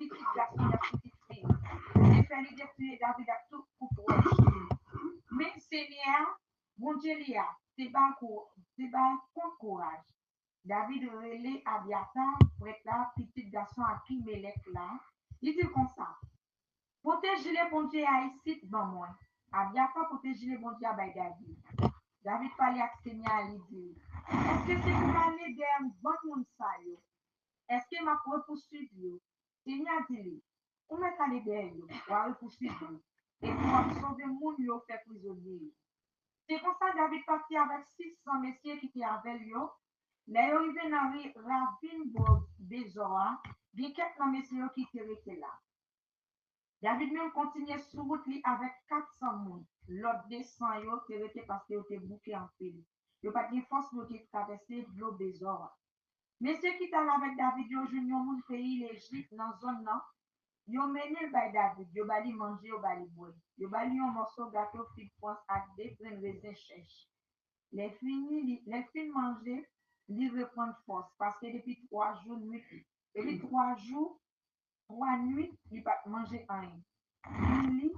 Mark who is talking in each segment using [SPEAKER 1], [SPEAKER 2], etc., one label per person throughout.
[SPEAKER 1] petit garçon, la petite fille. Il fait lui tuer David à tout coup proche. Mais Seigneur, bon Dieu, c'est pas courage. David relait Abiatar, près là, petit garçon à qui Mélec là. Il dit comme ça. Protège les bon Dieu à ici, dans moi. Abiatar protège les bon Dieu à David. David parlait avec Seigneur, il dit, est-ce que c'est pour aller derrière bon monde ça, yo? Est-ce que ma poursuivre, yo? Seigneur dit, où m'est allé derrière, yo? Ou poursuivre, et pour sauver mon yo, fait prisonnier. C'est comme ça David partit avec 600 messieurs qui étaient avec lui. Les arrivés dans la ravine Bézora, il y a quelques messieurs qui étaient restés là. David même continuait sur route avec 400 personnes. L'autre descend, il était resté parce qu'il était bouqué en fil. Il n'y a pas de force pour traverser l'eau Bézora. Messieurs qui étaient là avec David, ils ont joué dans le pays, les Juifs, dans la zone là. Ils ont mené le David, ils ont manger, ils ont boire. Ils ont un morceau de gâteau, fil point à des grains de raisin sèche. Les filles manger, ils reprennent force parce que depuis 3 jours, nuit, depuis 3 jours, 3 nuits, ils ne peuvent pas manger rien. Ils ne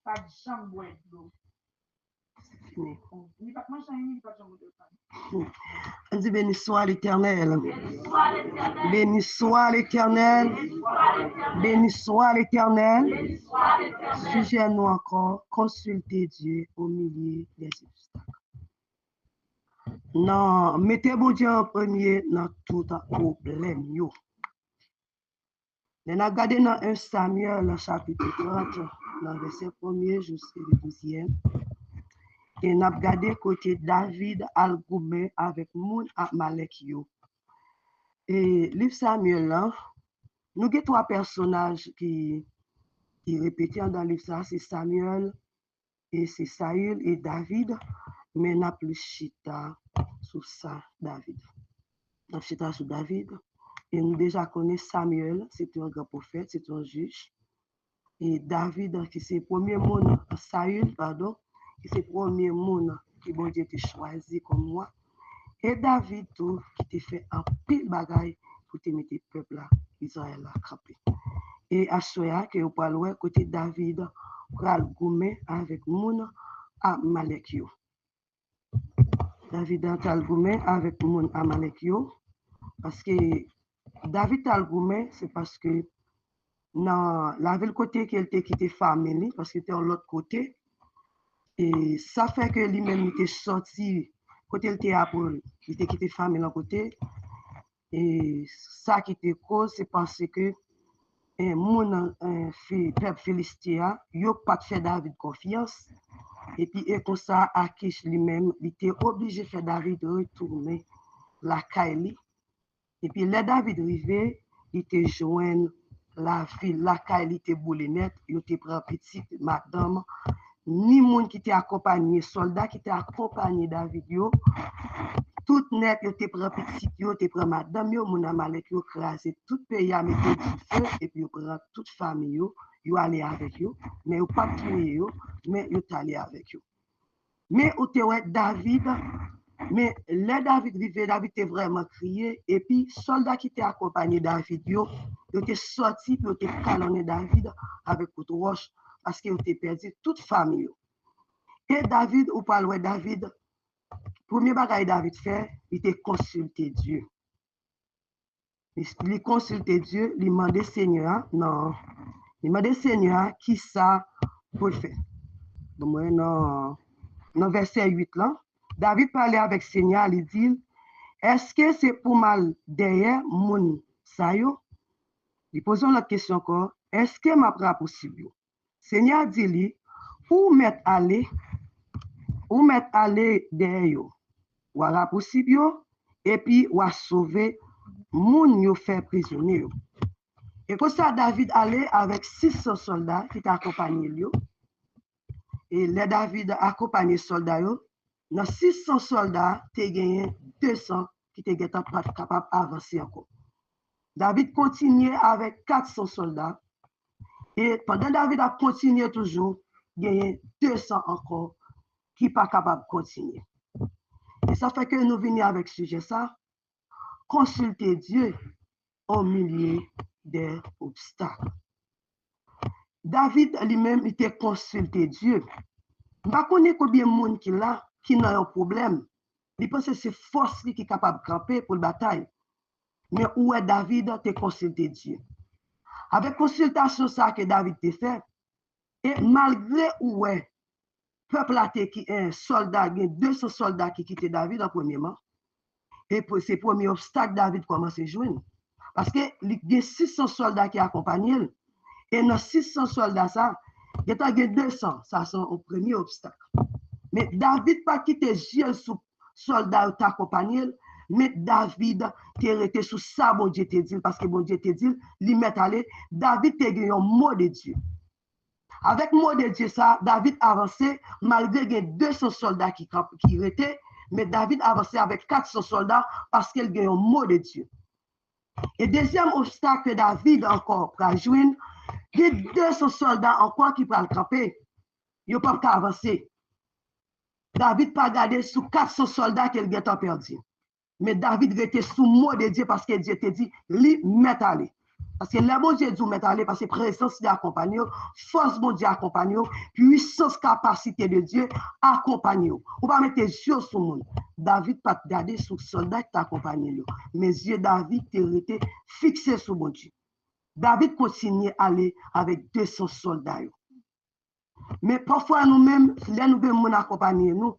[SPEAKER 1] pas de chambre boire de l'eau. Ils ne peuvent pas manger rien, ils ne peuvent pas manger rien.
[SPEAKER 2] On dit béni soit l'Éternel. Béni soit l'Éternel. Béni soit l'Éternel. Sujet-nous encore, consulter Dieu au milieu des obstacles. Non, mettez bon Dieu en premier dans tout problème. On a regardé dans 1 Samuel, chapitre 30, dans le verset 1er jusqu'au 12e. Et on a regardé côté David al-Goumé avec Moun Amalek yo. Et livre Samuel là, nous avons 3 personnages qui répétent dans le livre ça, c'est Samuel, et c'est Saül et David, mais on a plus chita sur ça, David. On a chita sur David. Et nous déjà connaissons Samuel, c'est un grand prophète, c'est un juge. Et David, qui c'est le premier monde, Saül, pardon, qui c'est le premier monde qui bon Dieu t'a choisi comme moi. Et David, tout, qui t'a fait un pile bagaille pour te mettre le peuple là, Israël là, campé. Et à ce moment que vous parlez, côté David, pour le goumer avec moun Amalek yo. David a le goumer avec moun Amalek yo, parce que David a le goumer, c'est parce que dans la ville côté qu'il était quitté famille, parce qu'il était de l'autre côté, et ça fait que lui-même était sorti, côté il était après, il était quitté famille en côté, et ça qui était cause, c'est parce que mon peuple philistin, il n'a pas fait David confiance. Et puis, comme ça, Akish lui-même, il était obligé de faire David retourner la Kaili. Et puis, là, David arrivé, il était joint la ville, la Kaili était boulinette, il était pris petite madame, ni monde qui était accompagné, soldat qui était accompagné David, yo. Tout net, yo te prend petit, yo te prend madame, yo, mon Amalek, yo crasé tout pays à mettre du feu, et puis yo prend toute famille, yo allé avec yo, mais yo pas tué yo, mais yo allé avec yo. Mais ou te ouais David, mais le David vivait, David était vraiment crié, et puis soldats qui étaient accompagnés David, yo te sorti, yo te calonné David avec couteau roche, parce que yo te perdu toute famille yo. Et David, ou pas ouais David, premier bagage David fait, il était consulté Dieu. Il consulté Dieu, il demandait Seigneur, non, il demandait Seigneur qui ça pour faire. Donc, dans verset 8 là, David parlait avec Seigneur, il dit, est-ce que c'est pour mal derrière mon sayo? Il pose la question encore, est-ce que ma pratique possible? Seigneur dit, où mettre aller derrière? Ou à possible, et puis ou à sauver moun yo fait prisonnier. Et comme ça, David allait avec 600 soldats qui t'accompagnaient lui. Et les David accompagné soldats yo, dans 600 soldats, tu as gagné 200 qui étaient capables d'avancer encore. David continuait avec 400 soldats. Et pendant David a continué toujours, gagné 200 encore qui ne sont pas capables de continuer. Et ça fait que nous venons avec ce sujet ça, consulter Dieu au milieu des obstacles. David lui-même était consulté Dieu. Je ne connais pas combien de monde qui là qui n'a un problème. Il pense que c'est force qui est capable de camper pour la bataille. Mais où est David a consulté Dieu? Avec consultation ça que David a fait, et malgré où est peuple a qui est un soldat, il y a 200 soldats qui quittent David en premièrement. Et pour ces premiers obstacles, David commence à jouer. Parce qu'il y a 600 soldats qui accompagnent. Et dans 600 soldats, ça, il y a 200. Ça, c'est le premier obstacle. Mais David n'a pas quitté Dieu sous soldat qui accompagnent. Mais David était resté sous ça, bon Dieu te dit. Parce que bon Dieu te dit, lui met aller. David a gagné un mot de Dieu. Avec le mot de Dieu, ça, David avançait malgré les 200 soldats qui étaient. Mais David avançait avec 400 soldats parce qu'il a un mot de Dieu. Et deuxième obstacle que David encore pour joindre, il y a 200 soldats encore qui peuvent camper. Ils ne peuvent pas avancer. David n'a pas gardé sous 400 soldats qu'il a perdu. Mais David était sous le mot de Dieu parce que Dieu te dit, lui, met aller. Parce que le bon Dieu dit, met aller parce que présence de accompagne, force bon Dieu accompagne, puissance, capacité de Dieu accompagne. On va mettre les yeux sur le monde. David n'a pas gardé sous soldat qui accompagne. Mais yeux David était fixé sur bon Dieu. David continue à aller avec 200 soldats. Mais parfois nous-mêmes, là nous devons accompagner nous.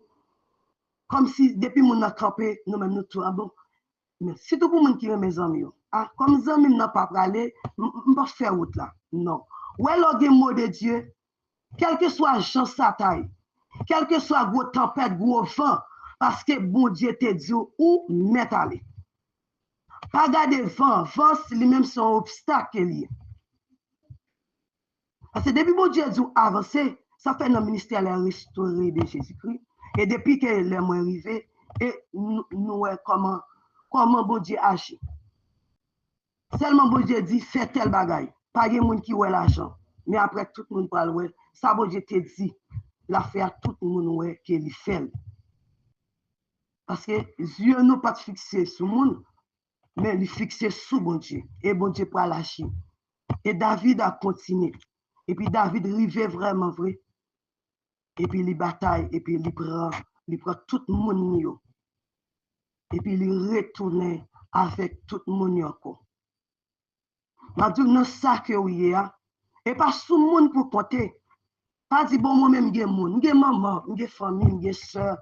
[SPEAKER 2] Comme si depuis mon campé, nous-mêmes nous tout bon. Mais surtout pour les gens qui sont mes amis. Comme les amis n'ont pas parlé, je ne vais pas faire route là. Non. Où est le mot de Dieu? Quel que soit Jean Sataï, quel que soit gros tempête, gros vent, parce que bon Dieu te dit où mettre aller. Pas garder vent, vent lui-même son obstacle lié. Parce que depuis bon Dieu dit avancer, ça fait notre ministère restauré de Jésus-Christ. Et depuis que les mois arrivés, et nous comment bon Dieu agit. Seulement bon Dieu dit, fais tel bagaille. Pas de monde qui ouait l'argent. Mais après, tout le monde parle, ouais. Ça bon Dieu te dit, l'affaire, tout le monde ouait qu'il fait. Parce que Dieu n'a pas fixé sur le monde, mais il fixé sur bon Dieu. Et bon Dieu pour lâcher. Et David a continué. Et puis David arrivait vraiment vrai. Et puis il bataille, et puis il prend tout le monde. Et puis il retourne avec tout le monde encore. Je dis, non, ça que oui, et pas tout le monde pour compter. Pas dire, bon, moi-même, j'ai monde, j'ai maman, j'ai famille, j'ai soeur,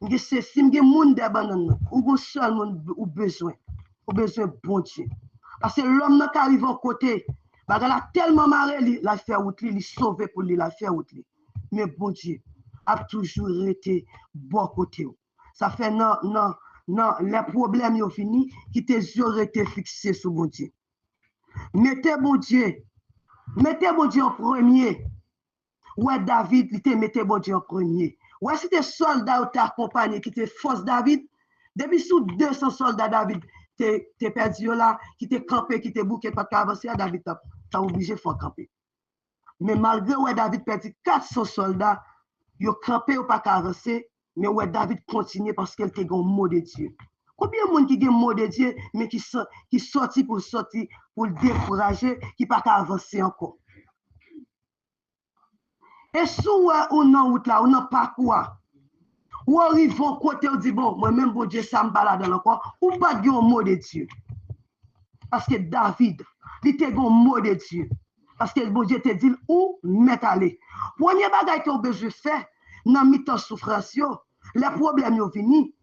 [SPEAKER 2] j'ai ceci, j'ai monde d'abandon, ou seul monde ou besoin bon Dieu. Parce que l'homme qui arrive à côté, il a tellement marre, la faire out, il sauvé pour lui, la faire out. Mais bon Dieu a toujours été bon côté. Ça fait non, les problèmes sont finis, qui t'ont été fixés sur bon Dieu. Mettez bon Dieu en premier. Ouais, David, il te mettait bon Dieu en premier. Ouais, si tes soldats ou t'accompagnent, qui te force David, depuis sous 200 soldats, David, t'es perdu là, qui te campé, qui te bouqué, pas qu'avancer, David, t'as obligé de faire camper. Mais malgré ouais, David perdu 400 soldats, il a campé ou pas qu'avancer, mais ouais, David continue parce qu'il était un mot de Dieu. Combien de monde qui a un mot de Dieu, mais qui sortit pour le décourager, qui pas avancer encore. Et si on est en route là, on n'a pas quoi. Ou arrive au côté, on dit, bon, moi-même, bon Dieu, ça me balade encore, ou pas de un mot de Dieu. Parce que David, il était un mot de Dieu. Parce que bon Dieu te dit, où mettre aller. Premier bagage que vous besoin de faire, dans mi-temps souffrance, les problèmes sont finis.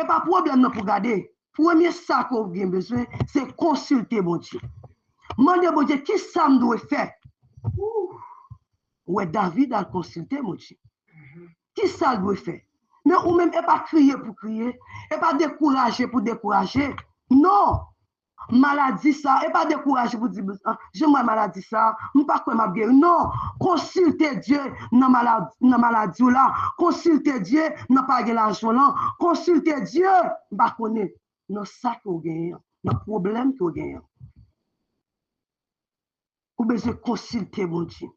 [SPEAKER 2] Et pas de problème pour garder. Premier ça que vous avez besoin, c'est consulter mon Dieu. Demandez mon Dieu, qui ça me doit faire? Ouais, David a consulté mon Dieu. Qui ça doit faire? Mais ou même, et pas crier pour crier, et pas décourager pour décourager. Non! Maladie ça, et pas décourager pour dire, j'aimerais maladie ça, je ne sais pas quoi m'a guéri. Non! Consultez Dieu dans la maladie là. Consultez Dieu dans pas de l'argent là. Consultez Dieu, bah connaît, dans ça que vous gagnez, dans le problème que vous gagnez. Vous besoin consulter mon Dieu.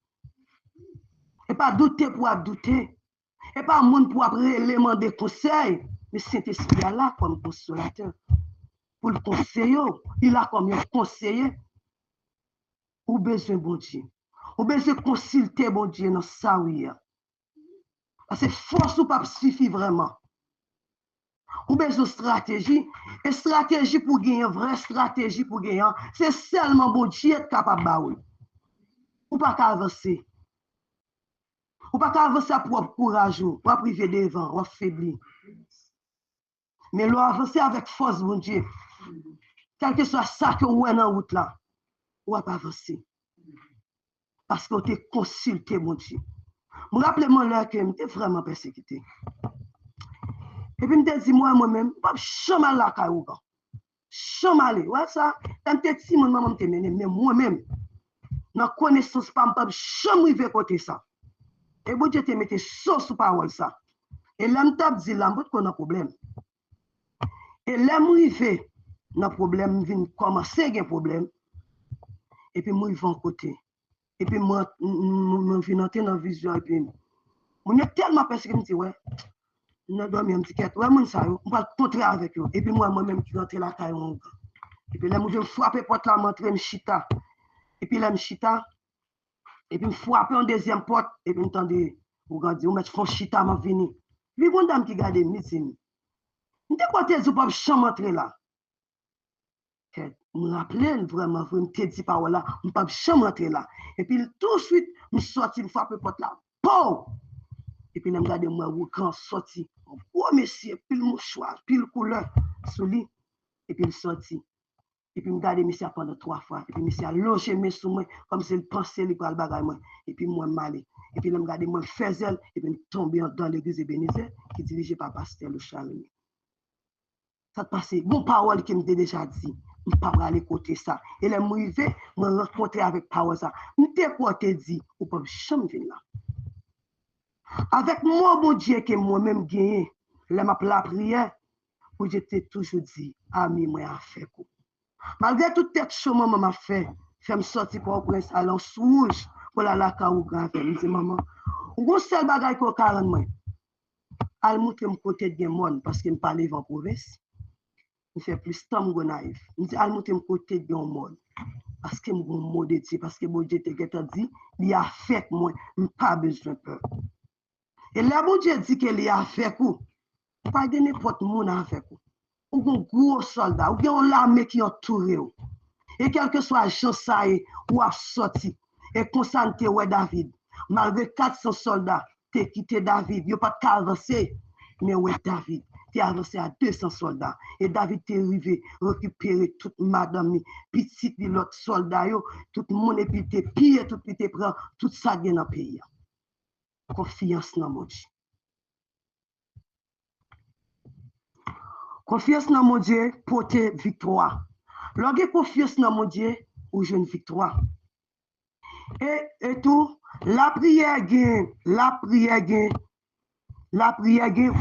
[SPEAKER 2] Et pas douter pour douter. Et pas monde pour après élément de conseil. Mais Saint-Esprit est là comme consolateur. pour le conseiller. Il a comme un conseiller. Ou besoin bon Dieu. Ou besoin consulter bon Dieu dans ça oui. Parce que force ou pas suffit vraiment. Ou besoin stratégie. Et stratégie pour gagner, vraie stratégie pour gagner, c'est seulement bon Dieu capable de baoul. Ou pas avancer. Ou pas avancer à propre courage, ou pas priver devant, ou affaiblir. Mais l'on avancer avec force, bon Dieu. Quel que soit ça que vous avez dans la route là, ou pas avancer. Parce que vous avez consulté, mon Dieu. Je me rappelle là que j'étais vraiment persécuté. Et puis, je me dis, moi-même, je ne suis pas là, je suis pas là. Ouais, ça, quand je suis là, je suis mais moi-même, dans la connaissance, je ne suis pas arrivé côté ça. Et bon Dieu te mette sauce sur parole ça. Et là, je dis, là, je a un problème. Et là, je arrivé dans le problème, je viens commencer à un problème. Et puis, je vais en côté. Et puis, je viens entrer dans la vision. Et puis, je suis tellement persécuté, je me dis, ouais. Je dormi un petit peu. Ouais, moi, ça, on va contrer avec eux. Et puis, moi-même, qui rentre la caille. Et puis, là, je frappe porte là, je chita. Et puis, là, je chita. Et puis, je frappe en deuxième porte. Et puis, je m'entends, vous regardez, vous mettez fond chita, je viens. Puis, une dame qui garde meeting. Je ne sais pas si vous ne pouvez pas entrer là. Je me rappelle vraiment, je me dis pas là, je ne peux pas entrer là. Et puis, tout de suite, je sorti, je frappe porte là. Pow! Et puis, je regarde moi, quand sorti. Oh, monsieur, puis le mouchoir, puis le couleur, sous lui. Et puis, il sorti. Et puis, je regarde monsieur pendant 3 fois. Et puis, monsieur a logé mes sous moi, comme s'il pensait qu'il allait bagaille moi. Et puis, moi, malé. Et puis, je regarde moi, faisais, et puis, je tombé dans l'église Ebenezer, qui dirigeait par Pasteur Le Charles. Ça te passe, bon parole qui me déjà dit. Je ne peux pas aller côté ça. Et là, je me rencontrer avec parole ça. Je ne te dit, ou pas jamais venir là. Avec moi, mon Dieu, que moi-même gagné, la prière, où j'étais toujours dit, ami, moi, à faire. Malgré toute tête chaud, maman m'a fait me sortir pour un salon rouge, pour la caou grave. Je me dis, maman, où seul bagage qu'on a moi? Elle montre mon côté de monde parce que je parle en province. Je fais plus de temps que naïf. Je dis, elle montre mon côté de monde. Parce que je suis mot de Dieu, parce que mon Dieu te dit, il a fait moi, je n'ai pas besoin de peur. Et là, mon Dieu dit qu'il a fait quoi? Pas de n'importe monde a fait quoi? Ou un gros soldat, ou bien l'armée qui entouré. Et quel que soit le chance ou a sorti, et concentré ouais David, malgré 400 soldats, tu as quitté David, il n'y a pas avancé, mais ouais David, tu as avancé à 200 soldats. Et David t'est arrivé récupérer toute madame, petit l'autre soldat, tout le monde, et puis t'es pire, tout le monde prend tout ça dans le pays. Confiance dans mon Dieu. Confiance dans mon Dieu pour te victoire. Lorsque confiance dans mon Dieu, ou j'ai une victoire. Et tout, la prière gagne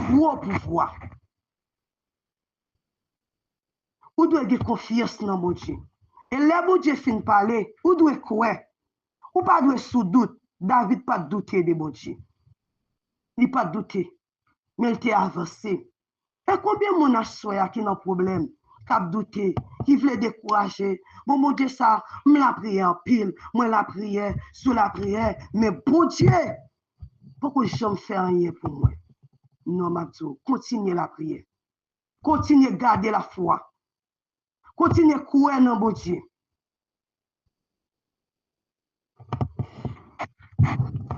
[SPEAKER 2] gros pouvoir. Ou doit avoir confiance dans mon Dieu. Et là, mon Dieu fin parler, ou doit croire. Ou pas doit sous doute. David pas douter de mon Dieu. Il pas douter. Mais il t'a avancé. Et combien de gens qui ont un problème, qui ont douté, qui veulent décourager? Bon, mon Dieu, ça, je la prière en pile, moi la prière, sous la prière, mais bon Dieu, pourquoi je ne fais rien pour moi? Non, Mabdou, continuez la prière. Continuez à garder la foi. Continuez à croire dans bon Dieu.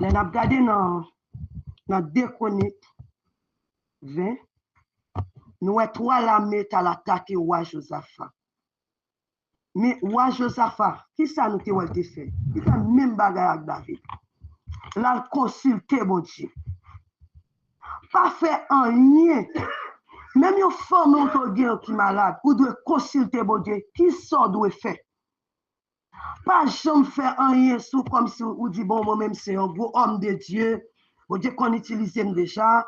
[SPEAKER 2] Là, on a regardé dans 2 Chroniques 20. Nous avons 3 l'armée à l'attaquer roi Josaphat. Mais roi Josaphat, qui ça nous a fait? Il fait même bagarre avec David. Là, consulter mon Dieu. Pas faire rien. Même une femme qui est malade, vous devez consulter mon Dieu. Qui ça doit faire? Pas jamais faire rien sous comme si vous dites, bon, moi-même, c'est un gros homme de Dieu. Mon Dieu qu'on utilise déjà.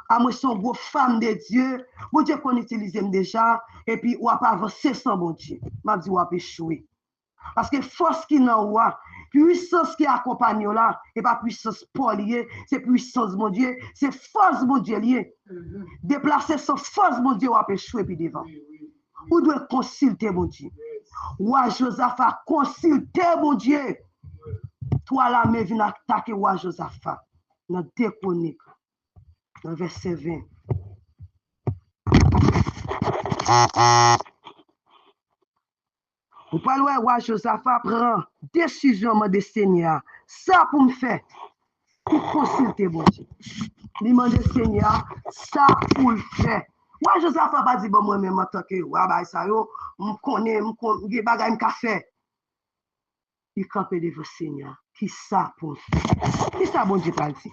[SPEAKER 2] À moi, c'est une grosse femme de Dieu. Mon Dieu qu'on utilise déjà. Et puis, on va pas avancer sans mon Dieu. Je dis, on va échouer. Parce que force qui n'a pas, puissance qui accompagne là, et pas puissance pour liée, c'est puissance mon Dieu, c'est force mon Dieu lié. Déplacer sans force mon Dieu, on va échouer puis devant. Ou doit consulter, mon Dieu. Roi Josaphat, consulter, mon Dieu. Toi, la main vient attaquer Roi Josaphat. Dans 2 Chroniques, dans verset 20. Ou pas le Roi Josaphat prend décision de Seigneur. Ça pour me faire. Pour consulter, mon Dieu. Il demande Seigneur, ça pour le faire. Moi, Josaphat pas dit, bon, moi-même, en tant que, ouais, bah, ça, yo, je connais, je bagay, je fait. Il campe devant Seigneur. Qui ça pour le faire? Qui ça, bon Dieu, pas dit?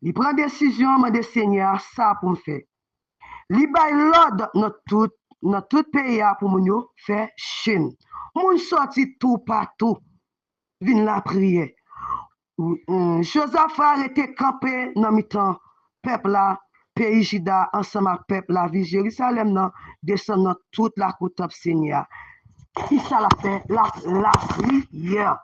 [SPEAKER 2] Il prend décision, de Seigneur, ça pour le faire. Il bail l'ordre dans tout pays pour nous faire Chine. Moun sorti tout partout. Vin la prière. Josaphat était campé dans le temps, peuple là, pays Juda, ensemble avec peuple la vie Jérusalem, non, descend dans toute la côte de Seigneur. Qui ça l'a fait? La prière.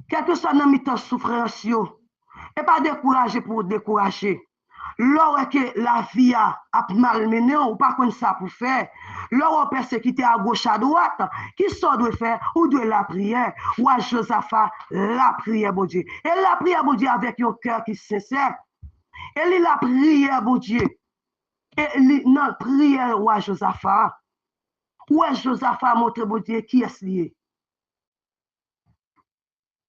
[SPEAKER 2] Quel que soit dans le temps souffrance, et pas décourager pour décourager. Lorsque que la vie a malmené, ou pas comme ça pour faire, lorsque persécuté à gauche à droite, qui ça doit faire? Ou doit la prière? Ou à Josaphat, la prière, bon Dieu. Et la prière, bon Dieu, avec un cœur qui est sincère. Et la prière, bon Dieu. Et non, prière, ou à Josaphat. Ou à Josaphat, montre, bon Dieu, qui est lié.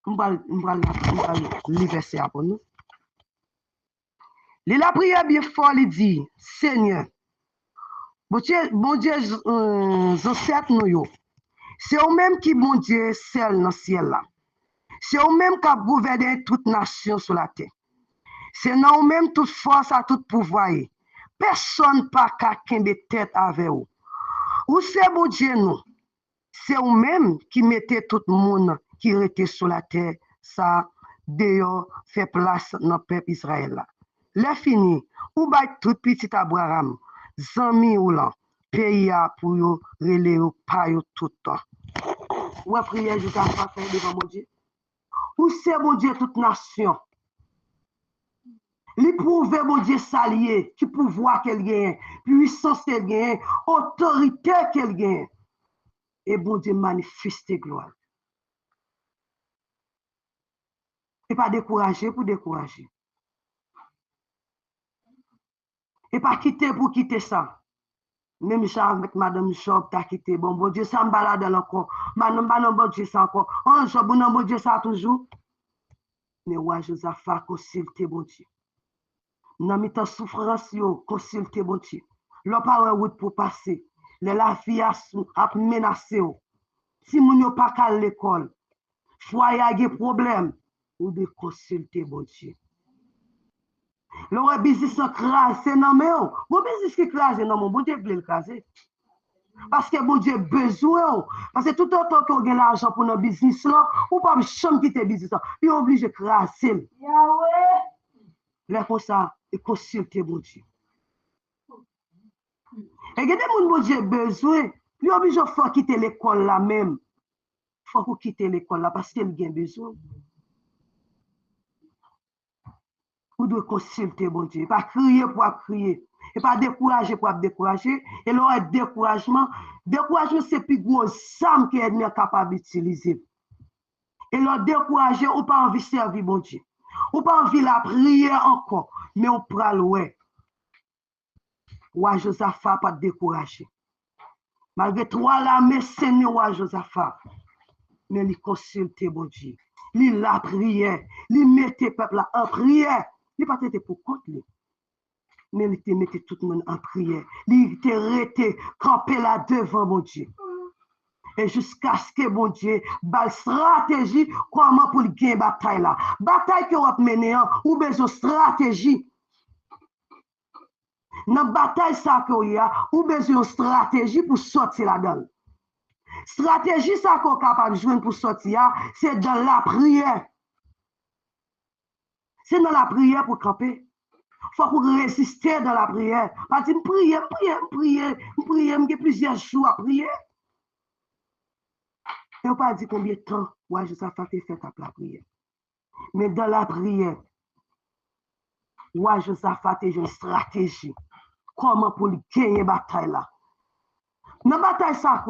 [SPEAKER 2] On va le verser pour nous. La prière bien fort, il dit, Seigneur, bon Dieu, j'accepte nous. C'est eux-mêmes qui, bon Dieu, celle dans le ciel là. C'est eux-mêmes qui gouvernent toute nation sur la terre. C'est eux-mêmes toute force à tout pouvoir. Personne pas qu'à de tête avec eux. Ou c'est bon Dieu nous. C'est eux-mêmes qui mettaient tout le monde qui était sur la terre, ça, dehors, fait place dans le peuple Israël là. Les fini, ou bay tout petit Abraham, zami ou là, pays pour yo, relé ou pa yo tout temps. Ou prière jusqu'à pas faire devant mon Dieu. Ou c'est mon Dieu toute nation. Li prouve mon Dieu salier, qui pouvoir qu'elle gagne, puissance qu'elle gagne, autorité qu'elle gagne. Et bon Dieu manifeste gloire. Et pas décourager pour décourager. Et pas quitter pour quitter ça. Même ça avec Madame Job, t'as quitté. Bon Dieu, ça me balade encore. Madame, bon Dieu, ça encore. Oh, Job, bon Dieu, ça toujours. Mais ouais, Josaphat, consulte bon Dieu. Dans mes temps souffrance, consulte bon Dieu. L'on pas route pour passer. La vie a menacé. Si moun yo pas à l'école, foyer a des problèmes, ou de consulter bon Dieu. Le business crasé non mais bon business qui crasé non mon bon Dieu veut le craser. Parce que bon Dieu besoin parce que tout autant qu'on gagne l'argent pour notre business là, ou pas chambre quitter business là, il est obligé de craser. Yahweh. Là pour ça, et consulter bon Dieu. Et il y a des gens bon Dieu besoin, il est obligé de faire quitter l'école là même. Il faut quitter l'école là parce qu'il a besoin. Vous devez consulter bon Dieu, pas crier pour crier, et pas décourager pour décourager. Et le découragement, c'est plus gros somme que l'ennemi est capable d'utiliser. Et le décourager, on pas envie de servir bon Dieu. On pas envie de la prière encore, mais on prend le ouais. Roi Josaphat pas décourager. Malgré toi là, mais Seigneur roi Josaphat, mais il consulte bon Dieu. Il la prière, il mettait peuple là en prière. Il n'a pas été pour compte, mais il te mettait tout le monde en prière. Il te resté campé là devant mon Dieu. Et jusqu'à ce que mon Dieu balle stratégie, comment pour gagner bataille là. Bataille que vous menez, ou besoin stratégie. Dans la bataille ça que y a, ou besoin stratégie pour sortir là-dedans. Stratégie ça qu'on est capable de jouer pour sortir, c'est dans la prière. C'est dans la prière pour camper. Il faut résister dans la prière. Parce que prier, j'ai plusieurs jours à prier. Je ne pas dire combien de temps, ouais, je sais pas fait la prière. Mais dans la prière, Roi Josaphat a une stratégie. Comment pour gagner la bataille là? Dans la bataille ça,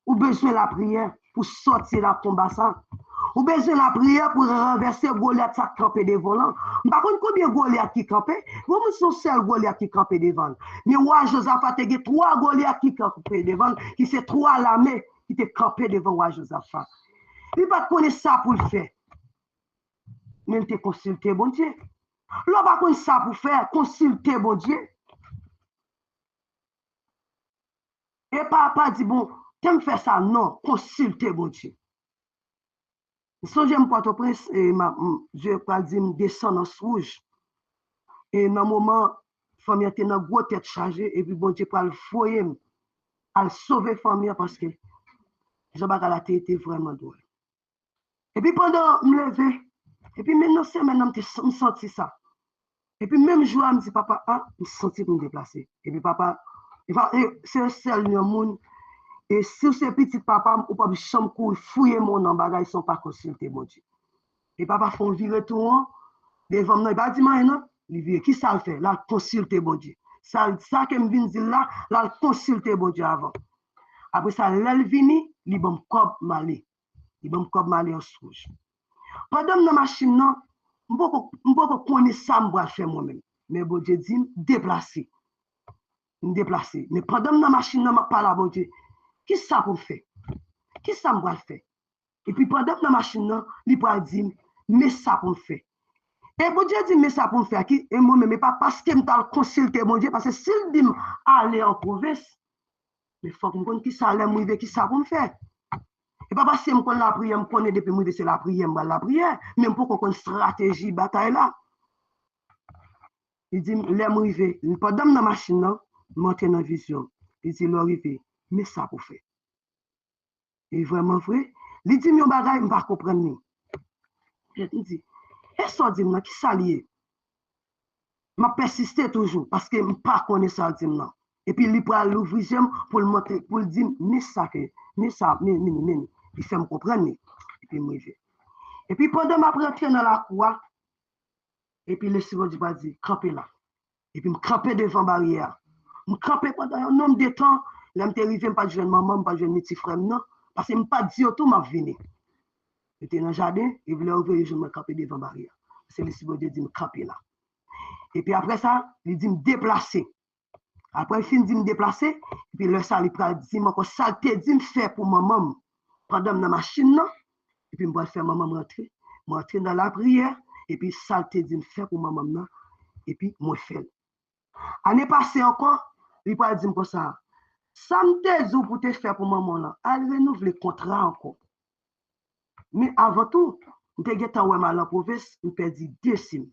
[SPEAKER 2] ou besoin de la prière pour sortir de la combat ça. Ou besoin de la prière pour renverser Goliath qui campé devant là. Par contre, combien de Goliath qui campé? Vous sont seul Goliath qui campé devant. Mais roi Josaphat a 3 Goliath qui campé devant, qui c'est 3 l'armée qui étaient campé devant roi Josaphat. Il pas connaître ça pour le faire. Mais il te consulté bon Dieu. L'on pas connaître ça pour faire, consulter bon Dieu. Et papa dit bon, tu me fais ça non, consulter bon Dieu. Si j'aime Port-au-Prince, je peux dire, me descendre en rouge. Et dans le moment, la famille était dans une grosse tête chargée, et puis bon Dieu, pour le foyer, à sauver la famille, parce que Jean-Baptiste était vraiment drôle. Et puis pendant que je me levais, et puis maintenant, c'est maintenant que je me senti ça. Et puis même jour, je me dis, papa, ah, je me senti pour me déplacer. Et puis papa, c'est un seul monde. Et si c'est petit papa, ou pas de chambre pour fouiller mon nom, ils ne sont pas consultés, mon Dieu. Et papa font virer tout le monde, devant moi, il va dire, non, il vient, qui ça le fait? Là, consulter, mon Dieu. Ça que je viens dire là, là, consulter, mon Dieu, avant. Après ça, l'elle vient, il va me cob malé. Il va me cob malé en rouge. Pendant que la machine, non, je ne peux pas connaître ça, je vais faire moi-même. Mais bon Dieu dit, déplacer. Déplacer. Mais pendant que la machine, je ne parle pas, bon Dieu. Qui ça pour faire? Qui ça me va faire? Et puis pendant que la machine, il va dire, mais ça pour faire. Et bon Dieu dit, mais ça pour faire. Et moi-même, pas parce que je me consulté, mon Dieu, parce que s'il dit, aller en province, mais il faut que je connaisse qui ça allait, qui ça pour me faire. Et pas parce que je connais la prière, je connais depuis moi, c'est la prière, même pour qu'on ait une stratégie, bataille là. Il dit, l'arrivé, pendant que la machine, monter dans la vision. Il dit, l'arrivé, mais ça pour faire. Et vraiment vrai. Il dit, mon bagage, je ne vais pas comprendre. Il dit, est-ce que dit, qui ça lié? Je persiste toujours parce que je ne pas connaître ça. Et puis, il prend l'ouvrir pour le montrer, pour le dire, mais ça, il fait me comprendre. Et puis, moi, et puis, pendant que je rentre dans la cour, et puis, le Seigneur va dire, campez là. Et puis, je camper devant la barrière. Je camper pendant un nombre de temps. Là, je suis arrivé, je ne pas de maman, pas de petit frère, non. Parce que je ne pas dit tout, je venu. J'étais dans le jardin, et je ouvrir, je me camper devant la barrière. C'est le Seigneur dit, me camper là. Et puis après ça, il dit me déplacer. Après, il finit de me déplacer, et puis le ça, il dit, encore saleté, dit me faire pour maman. Pendant la machine, et puis je vais faire maman rentrer dans la prière, et puis saleté, dit me faire pour maman, et puis moi faire. Année passée encore, il va dire comme ça. Ça me dit pour te faire pour maman là. Elle renouveler le contrat encore. Mais avant tout, je suis allé mal en province, je perdu 2 cimes.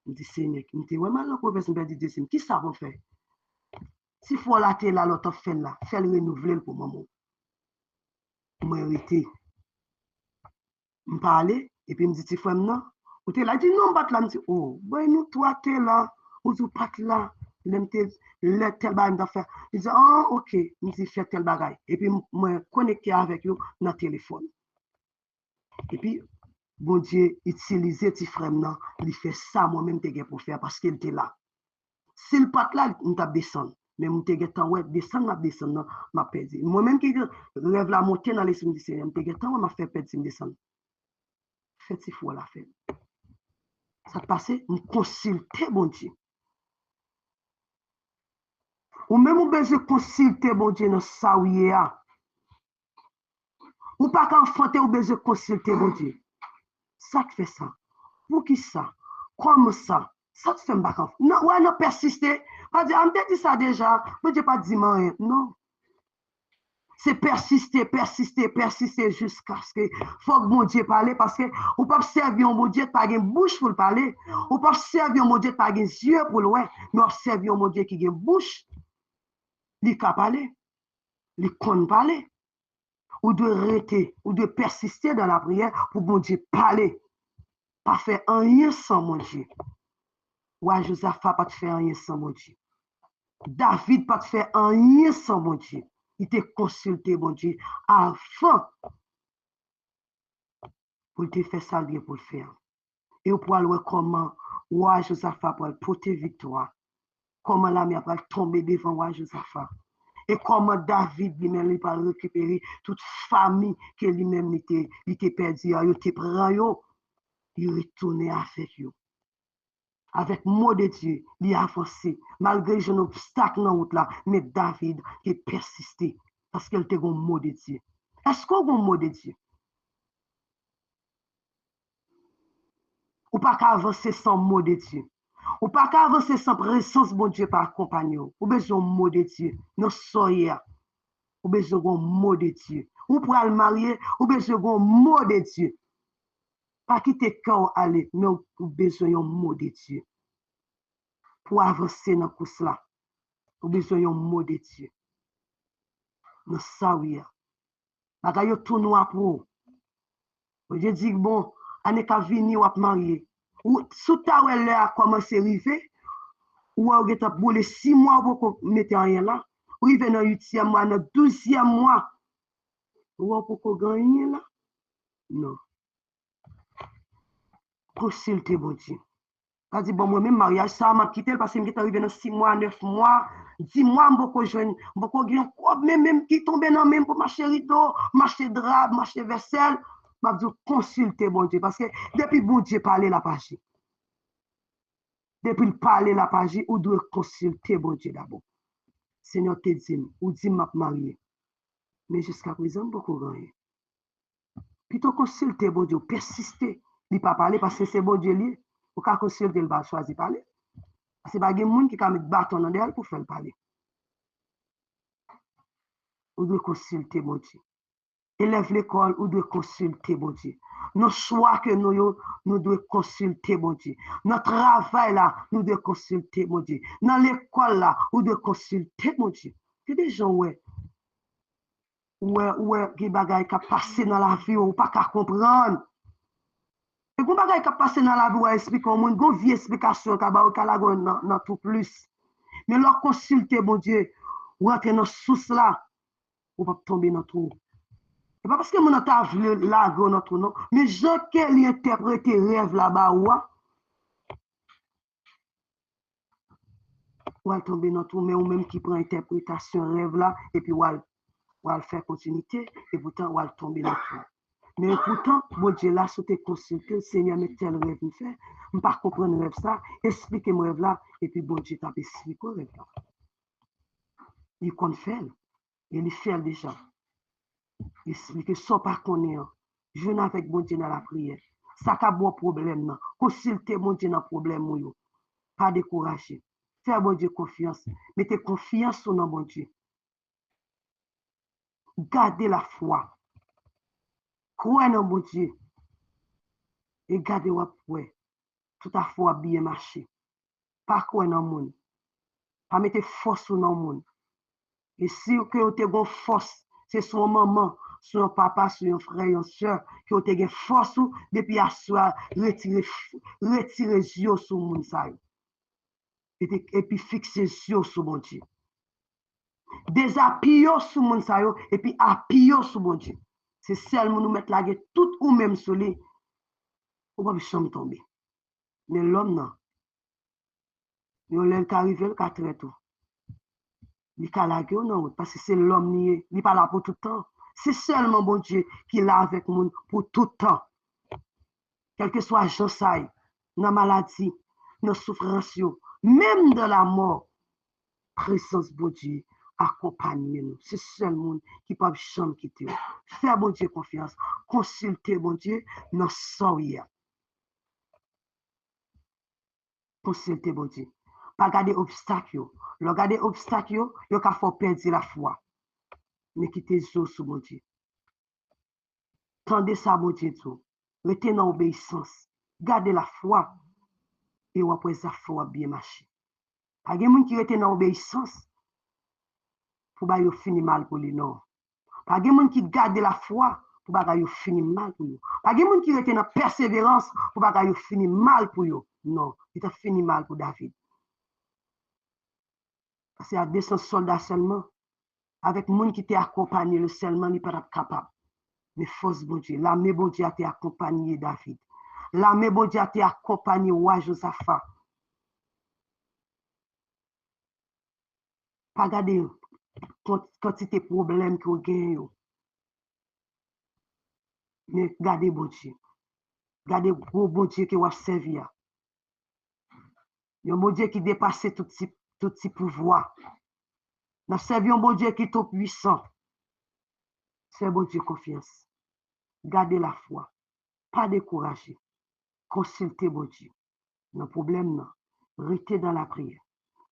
[SPEAKER 2] Je dis, Seigneur, je suis allé mal en province, je perdu 2 cimes. Qui ça va faire? Si faut la terre là, l'autre fait là, fait le renouveler pour maman. Moi, arrêté. Je parle, et puis je me dis, tu fais non? Ou tu là, dit non, bat là, je me dis, oh, bon, nous, toi, tu es là, ou tu pas là. Le tel bagage de faire. Il dit, ah, ok, je dis, fais tel bagage. Et puis, je connecté avec eux dans le téléphone. Et puis, bon Dieu, utiliser tes frères, il fait ça moi-même pour faire parce qu'il était là. S'il pas là, il t'a descendu. Mais je descendre, m'a perdu. Moi-même qui rêve la montée dans l'esprit du Seigneur, je m'a fait perdre, descendre. Faites si faut la faire. Ça passe, je consulter bon Dieu. Ou même on besoin consulter bon Dieu dans ça où il y a. Ou pas qu'enfanter ou besoin consulter bon Dieu. Ça te fait ça. Pour qui ça? Comme ça? Ça te fait un bac. Non, ouais, non, persister. Pas dire, on t'a dit ça déjà. Mais je pas dit rien. Non. C'est persister jusqu'à ce que faut que mon Dieu parle parce que on peut servir mon Dieu pas une bouche pour parler. On peut servir mon Dieu pas un yeux pour le voir. Mais on servir mon Dieu qui a une bouche. Il peut parler. Il peut parler. Ou de rester, ou de persister dans la prière pour mon Dieu parler. Pas faire rien sans mon Dieu. Ouais, Josaphat pas te faire rien sans mon Dieu. David pas te faire rien sans mon Dieu. Il t'a consulté, mon Dieu, avant pour te faire ça pour le faire. Et pour voir comment Roi Josaphat pour porter victoire. Comment l'armée a tomber devant roi Josaphat. Et comment David lui-même il va récupérer toute famille que lui-même il était perdu, il était prend, il retourne avec eux. Avec mot de Dieu, il a avancé. Malgré les obstacles dans la route là, mais David qui persisté parce qu'il était un mot de Dieu. Est-ce qu'on a un mot de Dieu? Ou pas qu'à avancer sans mot de Dieu. Ou pas qu'à avancer sans présence bon Dieu par compagnon. Ou besoin un mot de Dieu. Non soyez. Ou besoin un mot de Dieu. Ou pour le marier, ou besoin un mot de Dieu. Pas quitter quand aller, mais ou besoin un mot de Dieu. Pour avancer dans tout cela, ou besoin un mot de Dieu. Non soyez. Bagay yo tout noir pour. Je dis bon, ane ka vini ou ap marié. Ou sous ta ou elle a commencé à arriver, ou a geta pour les 6 mois pour mettre rien là. Ou il dans 8e mois, dans 12e mois. Ou a pour gagner là. Non. Consulte bon Dieu. Pas dit bon moi même mariage ça m'a quitté parce que m'est arrivé dans 6 mois, 9 mois, 10 mois m'boko joindre, m'boko gagner même qui tombe dans même pour m'acheter rideau, m'acheter drap, m'acheter vaisselle. M'a dit consulter bon Dieu parce que depuis bon Dieu parler la page. Depuis parler la page, ou doit consulter bon Dieu d'abord. Seigneur te dit, ou dit m'a marié. Mais jusqu'à présent, beaucoup gagné. Plutôt consulter bon Dieu, persister, il pas parler parce que c'est bon Dieu lié. Ou qu'à consulter, il va choisir parler. Parce que pas de monde qui va mettre bâton dans derrière pour faire parler. Ou doit consulter bon Dieu. Élève l'école, ou doit consulter bon Dieu. Nos choix que nous devons consulter bon Dieu. Notre travail là, nous devons consulter bon Dieu. Dans l'école là, nous devons consulter bon Dieu. C'est des gens, ouais, qui bagay qui passé dans la vie, ou pas qu'à comprendre. Et quand bagay qui passé dans la vie, ou expliquer au monde, gon vie explication, qui la dans tout plus. Mais leur consulter bon Dieu, ou rentrer dans source là, ou pas tomber dans tout. C'est pas parce que mon ta vu la go notre non, mais je qu'elle interpréter rêve là-bas ou elle tomber dans tout, mais ou même qui prend interprétation rêve là et puis ou elle faire continuité et pourtant ou elle tomber dans tout. Mais pourtant, bon Dieu là, si tu consulté, le Seigneur met tel rêve me fait, je ne pas comprendre rêve ça, expliquer mon rêve là et puis bon Dieu t'a expliqué le rêve là. Il compte faire, il fait déjà. Expliquer ça par connaître. Je n'ai avec bon Dieu dans la prière. Ça a bon problème. Consultez bon Dieu dans le problème. Pas décourager. Faire bon Dieu confiance. Mettez confiance dans bon Dieu. Gardez la foi. Croyez dans bon Dieu. Et gardez votre foi. Tout à fait bien marcher. Pas croire dans le monde. Pas mettre force dans le monde. Et si vous avez une force, c'est son maman, son papa, son frère, son soeur, qui ont une force depuis à soi, retirer les yeux sur le monde. Et puis fixer les yeux sur mon Dieu. Désappuyer sur le monde et puis appuyer sur mon Dieu. C'est seulement nous mettre la gueule tout ou même sur lui. On va jamais tomber. Mais l'homme, non. Il est arrivé, il est très tout. Il est la gueule, non, parce que c'est l'homme, il n'est pas là pour tout le temps. C'est seulement bon Dieu qui est là avec nous pour tout le temps. Quel que soit Josai, dans la maladie, dans la souffrance, même dans la mort, présence bon Dieu accompagne nous. C'est seul monde qui peut jamais quitter. Faire bon Dieu confiance. Consulter bon Dieu dans soya. Consulter bon Dieu. Pas garder obstacle. Le garder obstacle, il a fait perdre la foi. Mais quitter zo sous bon Dieu. Tendez ça bon Dieu tout. Restez dans l'obéissance. Gardez la foi. Et après ça, foi bien marcher. Pas de monde qui reste dans l'obéissance. Pour pas yo finir mal pour lui, non. Pas de monde qui garde la foi. Pour pas yo finir mal pour lui. Pas de monde qui reste dans persévérance. Pour pas yo finir mal pour lui. Non. Il a fini mal pour David. Parce qu'il y a 200 soldats seulement. Avec le monde qui t'a accompagné, le seulement n'est pas capable. Mais force bon Dieu, l'armée bon Dieu a été accompagné David. L'armée bon Dieu a été accompagné roi Josaphat. Pas garder quantité de problèmes que vous gagnez. Mais gardez bon Dieu. Gardez gros bon Dieu que vous avez servi. Un bon Dieu qui dépasse tout ces pouvoir. Nous servi un bon Dieu qui est tout puissant. C'est bon Dieu confiance. Gardez la foi. Pas décourager. Consultez bon Dieu. Nos problèmes, non. Restez dans la prière.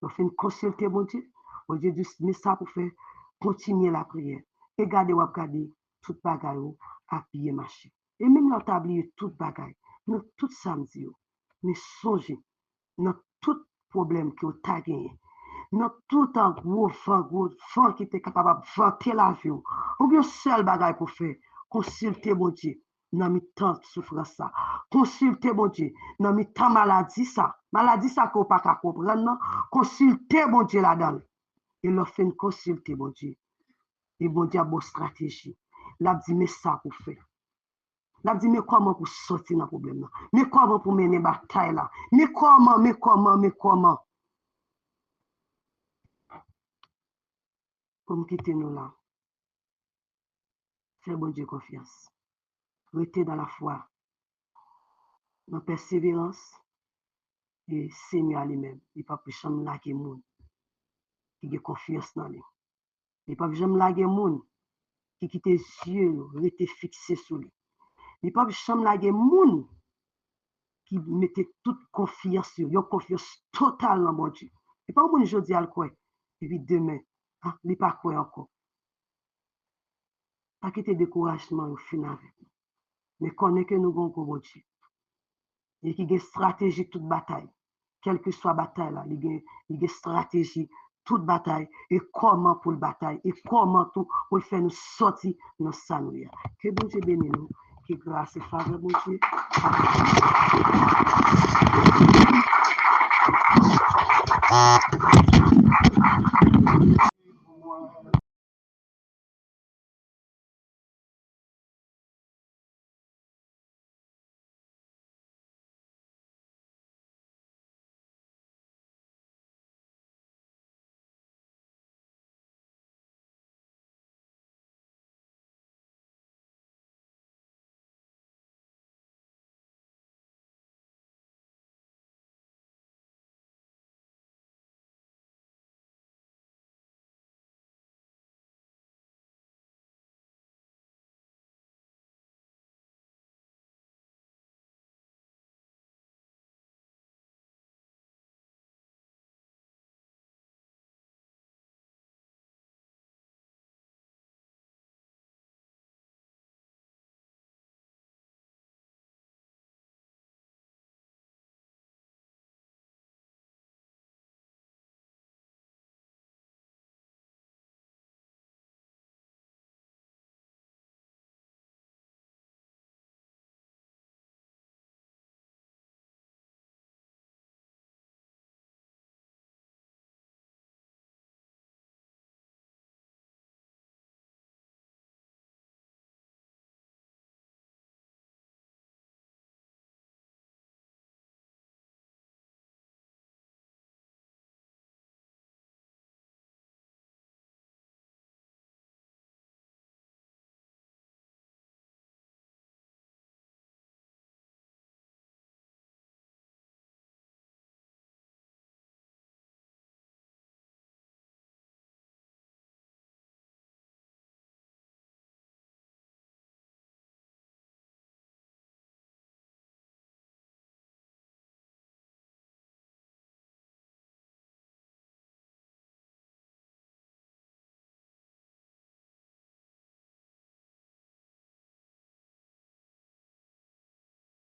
[SPEAKER 2] Vous faites consulter bon Dieu. Bon Dieu dit, mais ça pour faire continuer la prière. Et gardez ou garder toute bagaille à pied marcher. Et même nous oublié toute bagaille. Nous tout samedi. Mais songez, dans tout problème que vous avez gagné. Dans tout un gros vent qui était capable de vanter la vie. Ou bien seul bagaille pour faire. Consultez mon Dieu. Dans mes temps de souffrance ça. Consultez mon Dieu. Dans mes temps maladie ça. Maladie ça qu'on pas comprendre. Consultez mon Dieu là-dedans. Et leur fait consulter mon Dieu. Et mon Dieu a une stratégie. L'a dit mais ça pour faire. L'a dit mais comment pour sortir dans le problème là. Mais comment pour mener bataille là. Mais comment. Pour me quitter nous là. Fais bon Dieu confiance. Restez dans la foi, dans la persévérance, et Seigneur lui-même. Il ne peut pas jamais laguer les gens qui ont confiance dans lui. Il ne peut pas jamais laguer les gens qui quittent les yeux, restent fixés sur lui. Il ne peut pas jamais laguer les gens qui mettent toute confiance sur lui. Ils ont confiance totale dans mon Dieu. Et pas un jour à le quoi. Et puis demain, il n'est pas quoi encore. Pas quitter découragement au final. Mais connaît que nous avons mon Dieu. Et qui a une stratégie toute bataille. Quelle que soit la bataille, là, il y a une stratégie toute bataille. Et comment pour le bataille. Et comment tout pour faire nous sortir dans ça. Que bon Dieu bénisse nous. Que grâce et faveur, bon Dieu.